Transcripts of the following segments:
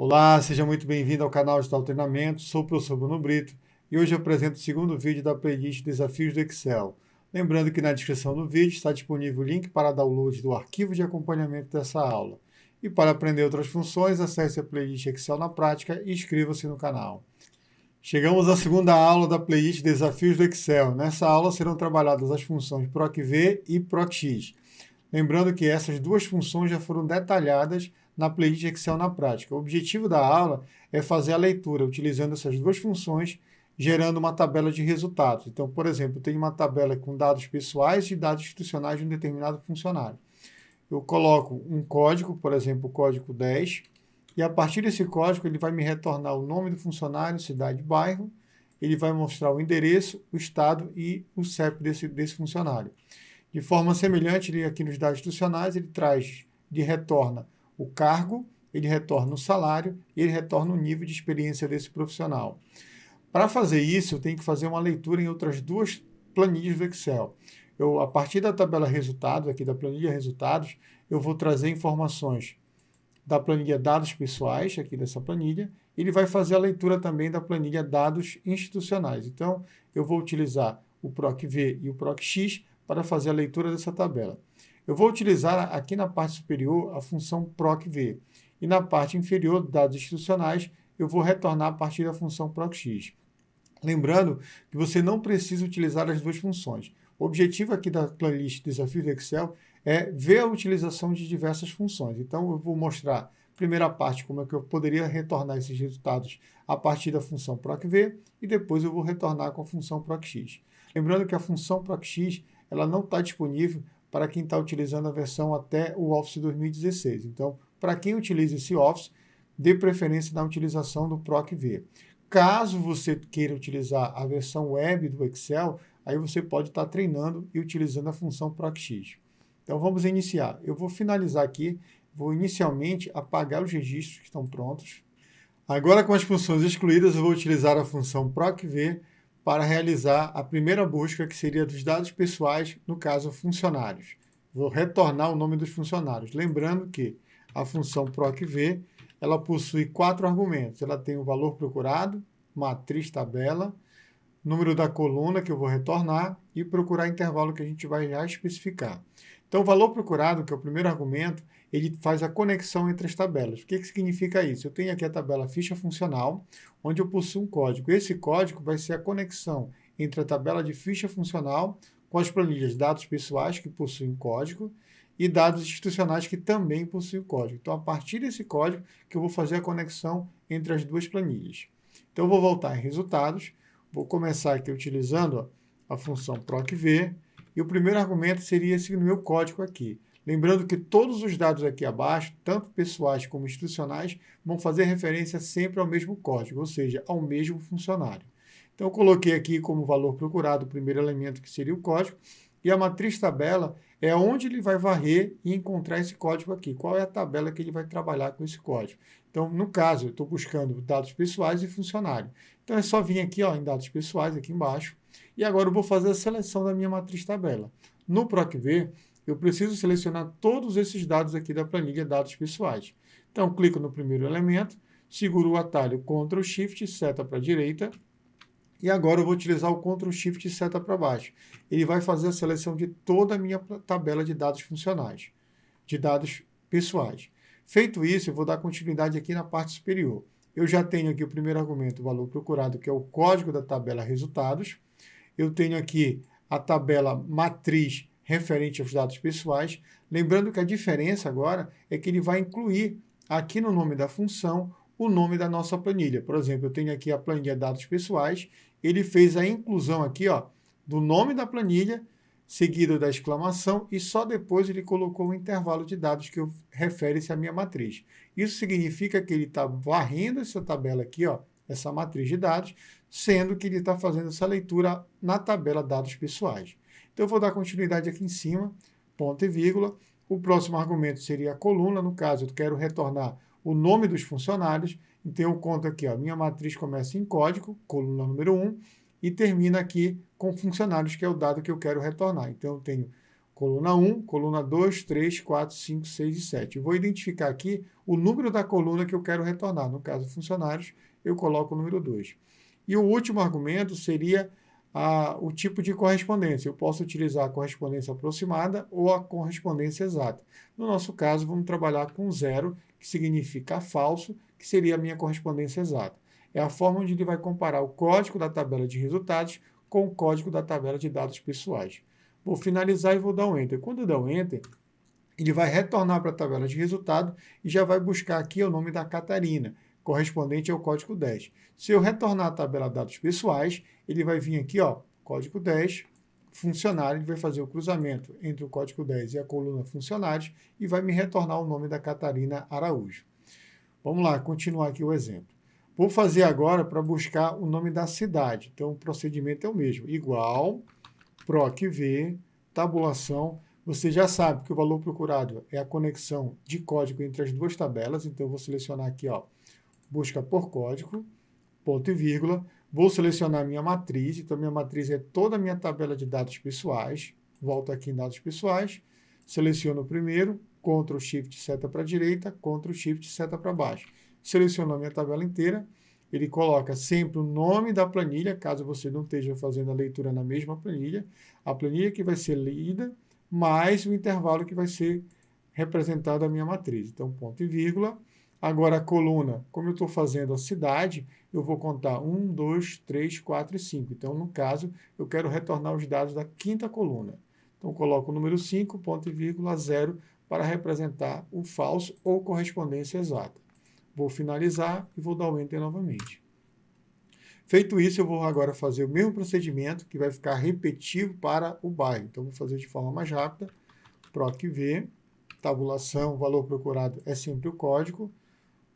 Olá, seja muito bem-vindo ao canal Digital Treinamento. Sou o professor Bruno Brito e hoje eu apresento o segundo vídeo da playlist Desafios do Excel. Lembrando que na descrição do vídeo está disponível o link para download do arquivo de acompanhamento dessa aula. E para aprender outras funções, acesse a playlist Excel na prática e inscreva-se no canal. Chegamos à segunda aula da playlist Desafios do Excel. Nessa aula serão trabalhadas as funções PROC-V e PROC-X. Lembrando que essas duas funções já foram detalhadas na playlist Excel na prática. O objetivo da aula é fazer a leitura utilizando essas duas funções, gerando uma tabela de resultados. Então, por exemplo, eu tenho uma tabela com dados pessoais e dados institucionais de um determinado funcionário. Eu coloco um código, por exemplo, o código 10, e a partir desse código ele vai me retornar o nome do funcionário, cidade e bairro, ele vai mostrar o endereço, o estado e o CEP desse funcionário. De forma semelhante, ele, aqui nos dados institucionais, ele traz retorna o cargo, ele retorna o salário e ele retorna o nível de experiência desse profissional. Para fazer isso, eu tenho que fazer uma leitura em outras duas planilhas do Excel. A partir da tabela resultados, aqui da planilha resultados, eu vou trazer informações da planilha dados pessoais, aqui dessa planilha, ele vai fazer a leitura também da planilha dados institucionais. Então, eu vou utilizar o PROC-V e o PROC-X para fazer a leitura dessa tabela. Eu vou utilizar aqui na parte superior a função PROC-V e na parte inferior, dados institucionais, eu vou retornar a partir da função PROC-X. Lembrando que você não precisa utilizar as duas funções. O objetivo aqui da playlist Desafio do Excel é ver a utilização de diversas funções. Então, eu vou mostrar, primeira parte, como é que eu poderia retornar esses resultados a partir da função PROC-V e depois eu vou retornar com a função PROC-X. Lembrando que a função PROC-X ela não está disponível para quem está utilizando a versão até o Office 2016. Então, para quem utiliza esse Office, dê preferência na utilização do PROC-V. Caso você queira utilizar a versão web do Excel, aí você pode estar treinando e utilizando a função PROC-X. Então, vamos iniciar. Eu vou finalizar aqui, vou inicialmente apagar os registros que estão prontos. Agora, com as funções excluídas, eu vou utilizar a função PROC-V para realizar a primeira busca, que seria dos dados pessoais, no caso, funcionários. Vou retornar o nome dos funcionários. Lembrando que a função PROC-V ela possui 4 argumentos. Ela tem o valor procurado, matriz tabela, número da coluna que eu vou retornar e procurar intervalo que a gente vai já especificar. Então, o valor procurado, que é o primeiro argumento, ele faz a conexão entre as tabelas. O que significa isso? Eu tenho aqui a tabela ficha funcional, onde eu possuo um código. Esse código vai ser a conexão entre a tabela de ficha funcional com as planilhas dados pessoais, que possuem código, e dados institucionais, que também possuem código. Então, a partir desse código, que eu vou fazer a conexão entre as duas planilhas. Então, eu vou voltar em resultados, vou começar aqui utilizando a função PROC-V, e o primeiro argumento seria esse meu código aqui. Lembrando que todos os dados aqui abaixo, tanto pessoais como institucionais, vão fazer referência sempre ao mesmo código, ou seja, ao mesmo funcionário. Então, eu coloquei aqui como valor procurado o primeiro elemento, que seria o código, e a matriz tabela é onde ele vai varrer e encontrar esse código aqui. Qual é a tabela que ele vai trabalhar com esse código? Então, no caso, eu estou buscando dados pessoais e funcionário. Então, é só vir aqui ó, em dados pessoais, aqui embaixo, e agora eu vou fazer a seleção da minha matriz tabela. No PROC-V, eu preciso selecionar todos esses dados aqui da planilha dados pessoais. Então, clico no primeiro elemento, seguro o atalho Ctrl Shift, seta para a direita, e agora eu vou utilizar o Ctrl Shift e seta para baixo. Ele vai fazer a seleção de toda a minha tabela de dados funcionais, de dados pessoais. Feito isso, eu vou dar continuidade aqui na parte superior. Eu já tenho aqui o primeiro argumento, o valor procurado, que é o código da tabela resultados. Eu tenho aqui a tabela matriz referente aos dados pessoais. Lembrando que a diferença agora é que ele vai incluir aqui no nome da função o nome da nossa planilha. Por exemplo, eu tenho aqui a planilha dados pessoais, ele fez a inclusão aqui ó, do nome da planilha, seguido da exclamação, e só depois ele colocou o intervalo de dados que refere-se à minha matriz. Isso significa que ele está varrendo essa tabela aqui, ó, essa matriz de dados, sendo que ele está fazendo essa leitura na tabela dados pessoais. Então, eu vou dar continuidade aqui em cima, ponto e vírgula. O próximo argumento seria a coluna, no caso, eu quero retornar o nome dos funcionários, então eu conto aqui, ó, minha matriz começa em código, coluna número 1, e termina aqui com funcionários, que é o dado que eu quero retornar. Então, eu tenho coluna 1, coluna 2, 3, 4, 5, 6 e 7. Eu vou identificar aqui o número da coluna que eu quero retornar. No caso, funcionários, eu coloco o número 2. E o último argumento seria o tipo de correspondência. Eu posso utilizar a correspondência aproximada ou a correspondência exata. No nosso caso, vamos trabalhar com 0, que significa falso, que seria a minha correspondência exata. É a forma onde ele vai comparar o código da tabela de resultados com o código da tabela de dados pessoais. Vou finalizar e vou dar um Enter. Quando eu der um Enter, ele vai retornar para a tabela de resultado e já vai buscar aqui o nome da Catarina, correspondente ao código 10. Se eu retornar a tabela de dados pessoais, ele vai vir aqui, ó, código 10, funcionário, ele vai fazer o cruzamento entre o código 10 e a coluna funcionários e vai me retornar o nome da Catarina Araújo. Vamos lá, continuar aqui o exemplo. Vou fazer agora para buscar o nome da cidade. Então, o procedimento é o mesmo. Igual, PROC-V, tabulação. Você já sabe que o valor procurado é a conexão de código entre as duas tabelas. Então, eu vou selecionar aqui, ó, busca por código, ponto e vírgula. Vou selecionar minha matriz. Então, minha matriz é toda a minha tabela de dados pessoais. Volto aqui em dados pessoais. Seleciono o primeiro, Ctrl Shift seta para a direita, Ctrl Shift seta para baixo. Selecionou a minha tabela inteira, ele coloca sempre o nome da planilha, caso você não esteja fazendo a leitura na mesma planilha, a planilha que vai ser lida, mais o intervalo que vai ser representado a minha matriz. Então, ponto e vírgula. Agora, a coluna, como eu estou fazendo a cidade, eu vou contar 1, 2, 3, 4 e 5. Então, no caso, eu quero retornar os dados da quinta coluna. Então, coloco o número 5, ponto e vírgula, 0, para representar o falso ou correspondência exata. Vou finalizar e vou dar o Enter novamente. Feito isso, eu vou agora fazer o mesmo procedimento, que vai ficar repetitivo para o bairro. Então, vou fazer de forma mais rápida. PROC-V, tabulação, valor procurado é sempre o código,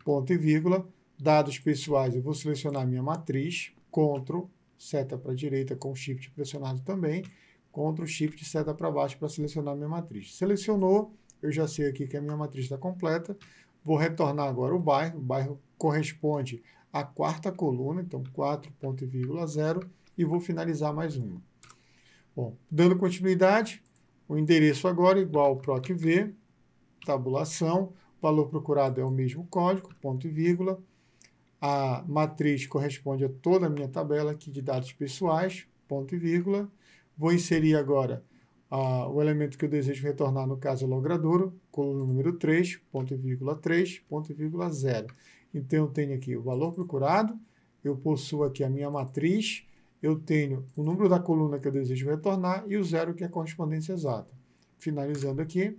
ponto e vírgula. Dados pessoais, eu vou selecionar a minha matriz, Ctrl, seta para a direita com Shift pressionado também, Ctrl, Shift, seta para baixo para selecionar a minha matriz. Selecionou, eu já sei aqui que a minha matriz está completa. Vou retornar agora o bairro corresponde à quarta coluna, então 4, ponto e vírgula, 0, e vou finalizar mais uma. Bom, dando continuidade, o endereço agora igual PROC-V, tabulação, valor procurado é o mesmo código, ponto e vírgula, a matriz corresponde a toda a minha tabela aqui de dados pessoais, ponto e vírgula, vou inserir agora o elemento que eu desejo retornar, no caso, é o logradouro, coluna número 3, ponto e vírgula 3, ponto e vírgula 0. Então, eu tenho aqui o valor procurado, eu possuo aqui a minha matriz, eu tenho o número da coluna que eu desejo retornar e o 0, que é a correspondência exata. Finalizando aqui,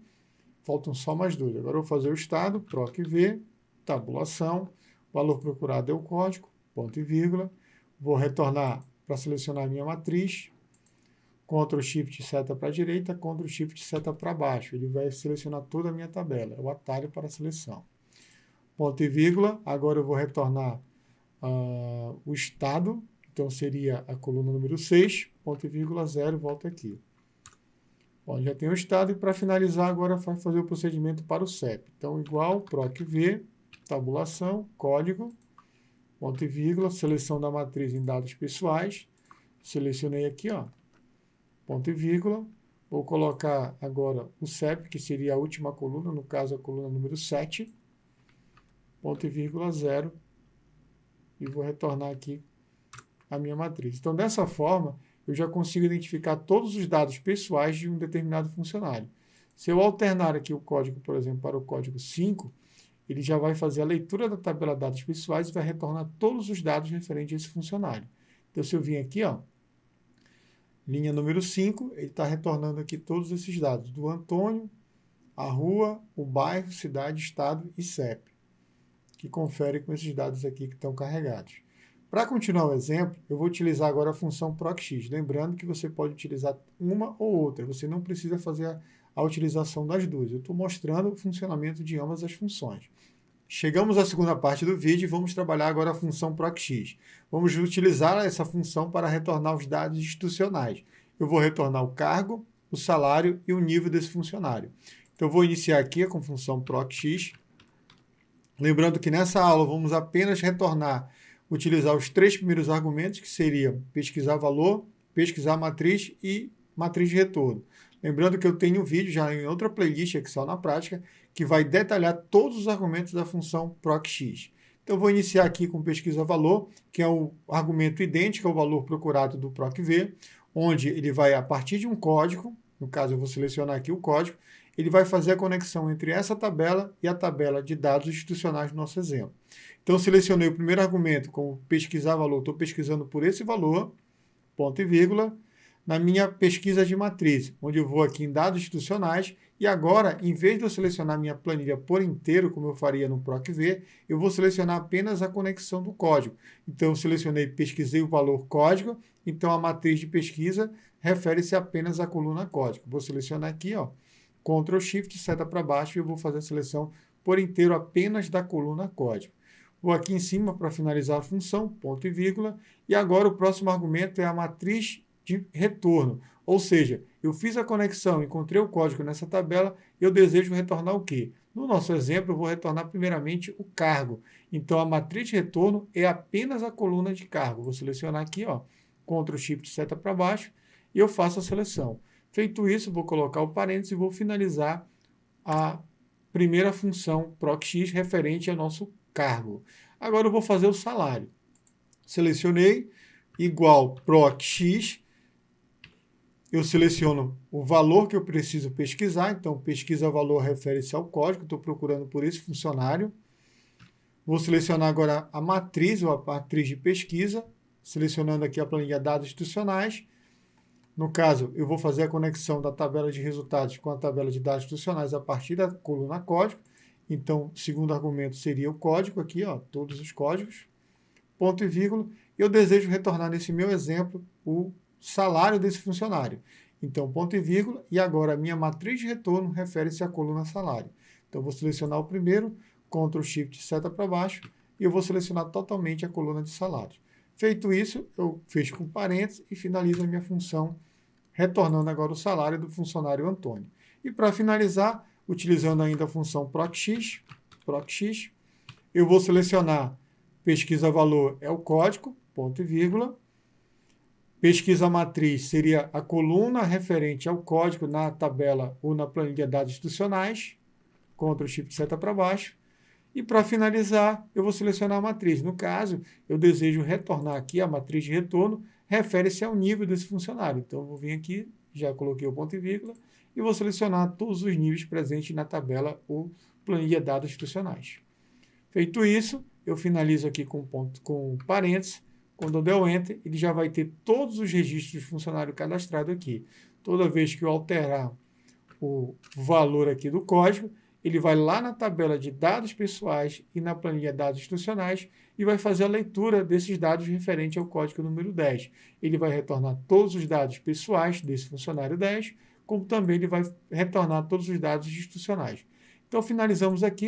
faltam só mais dois. Agora, eu vou fazer o estado, PROC-V, tabulação, valor procurado é o código, ponto e vírgula, vou retornar para selecionar a minha matriz, Ctrl Shift seta para a direita, Ctrl Shift seta para baixo. Ele vai selecionar toda a minha tabela. É o atalho para a seleção. Ponto e vírgula. Agora eu vou retornar o estado. Então seria a coluna número 6, ponto e vírgula, 0, volta aqui. Bom, já tem o estado. E para finalizar, agora vai fazer o procedimento para o CEP. Então, igual, PROC-V, tabulação, código, ponto e vírgula, seleção da matriz em dados pessoais. Selecionei aqui, ó. Ponto e vírgula, vou colocar agora o CEP, que seria a última coluna, no caso a coluna número 7, ponto e vírgula, 0, e vou retornar aqui a minha matriz. Então, dessa forma, eu já consigo identificar todos os dados pessoais de um determinado funcionário. Se eu alternar aqui o código, por exemplo, para o código 5, ele já vai fazer a leitura da tabela de dados pessoais e vai retornar todos os dados referentes a esse funcionário. Então, se eu vim aqui, ó, linha número 5, ele está retornando aqui todos esses dados, do Antônio, a rua, o bairro, cidade, estado e CEP, que confere com esses dados aqui que estão carregados. Para continuar o exemplo, eu vou utilizar agora a função PROC-X, lembrando que você pode utilizar uma ou outra, você não precisa fazer a utilização das duas. Eu estou mostrando o funcionamento de ambas as funções. Chegamos à segunda parte do vídeo e vamos trabalhar agora a função PROC-X. Vamos utilizar essa função para retornar os dados institucionais. Eu vou retornar o cargo, o salário e o nível desse funcionário. Então, eu vou iniciar aqui com a função PROC-X. Lembrando que nessa aula vamos apenas utilizar os 3 primeiros argumentos, que seriam pesquisar valor, pesquisar matriz e matriz de retorno. Lembrando que eu tenho um vídeo já em outra playlist Excel na prática que vai detalhar todos os argumentos da função PROC-X. Então, eu vou iniciar aqui com pesquisa valor, que é o argumento idêntico ao valor procurado do PROC-V, onde ele vai, a partir de um código, no caso eu vou selecionar aqui o código, ele vai fazer a conexão entre essa tabela e a tabela de dados institucionais do nosso exemplo. Então, eu selecionei o primeiro argumento como pesquisar valor, estou pesquisando por esse valor, ponto e vírgula, na minha pesquisa de matriz, onde eu vou aqui em dados institucionais, e agora, em vez de eu selecionar minha planilha por inteiro, como eu faria no PROC-V, eu vou selecionar apenas a conexão do código. Então, eu selecionei, pesquisei o valor código, então a matriz de pesquisa refere-se apenas à coluna código. Vou selecionar aqui, ó, Ctrl Shift, seta para baixo, e eu vou fazer a seleção por inteiro apenas da coluna código. Vou aqui em cima para finalizar a função, ponto e vírgula, e agora o próximo argumento é a matriz de retorno, ou seja, eu fiz a conexão, encontrei o código nessa tabela, eu desejo retornar o quê? No nosso exemplo, eu vou retornar primeiramente o cargo. Então, a matriz de retorno é apenas a coluna de cargo. Vou selecionar aqui, ó, Ctrl Shift, seta para baixo, e eu faço a seleção. Feito isso, vou colocar o parênteses e vou finalizar a primeira função PROC-X referente ao nosso cargo. Agora eu vou fazer o salário. Selecionei, igual PROC-X, eu seleciono o valor que eu preciso pesquisar, então pesquisa valor refere-se ao código, estou procurando por esse funcionário. Vou selecionar agora a matriz, ou a matriz de pesquisa, selecionando aqui a planilha dados institucionais. No caso, eu vou fazer a conexão da tabela de resultados com a tabela de dados institucionais a partir da coluna código. Então, o segundo argumento seria o código aqui, ó, todos os códigos, ponto e vírgula. Eu desejo retornar nesse meu exemplo o salário desse funcionário. Então, ponto e vírgula, e agora a minha matriz de retorno refere-se à coluna salário. Então, eu vou selecionar o primeiro, Ctrl Shift, seta para baixo, e eu vou selecionar totalmente a coluna de salário. Feito isso, eu fecho com parênteses e finalizo a minha função, retornando agora o salário do funcionário Antônio. E para finalizar, utilizando ainda a função PROC-X, eu vou selecionar pesquisa valor é o código, ponto e vírgula. Pesquisa matriz seria a coluna referente ao código na tabela ou na planilha dados institucionais, Ctrl Shift seta para baixo. E para finalizar, eu vou selecionar a matriz. No caso, eu desejo retornar aqui a matriz de retorno, refere-se ao nível desse funcionário. Então, eu vou vir aqui, já coloquei o ponto e vírgula, e vou selecionar todos os níveis presentes na tabela ou planilha dados institucionais. Feito isso, eu finalizo aqui com parênteses. Quando eu der o Enter, ele já vai ter todos os registros de funcionário cadastrado aqui. Toda vez que eu alterar o valor aqui do código, ele vai lá na tabela de dados pessoais e na planilha dados institucionais e vai fazer a leitura desses dados referente ao código número 10. Ele vai retornar todos os dados pessoais desse funcionário 10, como também ele vai retornar todos os dados institucionais. Então, finalizamos aqui.